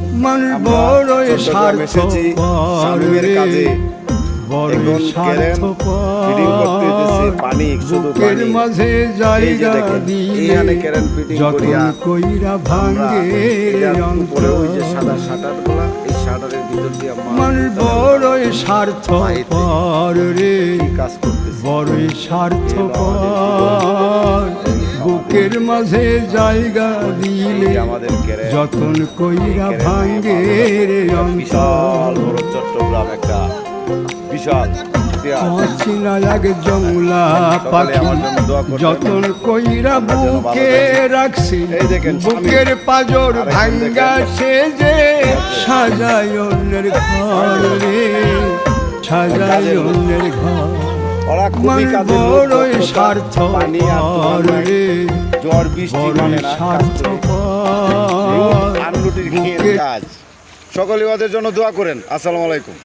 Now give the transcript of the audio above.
আমরা চট্টগ্রাম এসেছি শামীমের কাজে। এখন কেরেন ফিটিং করতে দিতেছে, পানি শুধু পানি। এই যে দেখেন, এইখানে কেরেন ফিটিং করিয়া আমরা উপরে ওই যে সাদা শাটারগুলা, এই শাটারের ভিতর দিয়ে বড়ই স্বার্থপর রে, কাজ করতেছে। বড়ই স্বার্থপর, বুকের মাঝে জায়গা দিলে আমাদের কেরেন যতন কইরা ভাঙ্গে রে বিশাল অন্তর। বড় চট্টগ্রাম একটা বিশাল চিনা লাগে জংলা পাখি, যতন কইরা বুকে রাখছি, বুকের পাজর ভাঙ্গা সে যে সাজায় অন্যের ঘর রে, সাজায় অন্যের ঘর। বড়ই স্বার্থপর রে, ঝড় বৃষ্টি মানে না, স্বার্থপর। আনলুটির কাজ। সকলে ওদের জন্য দোয়া করেন। আসসালামু আলাইকুম।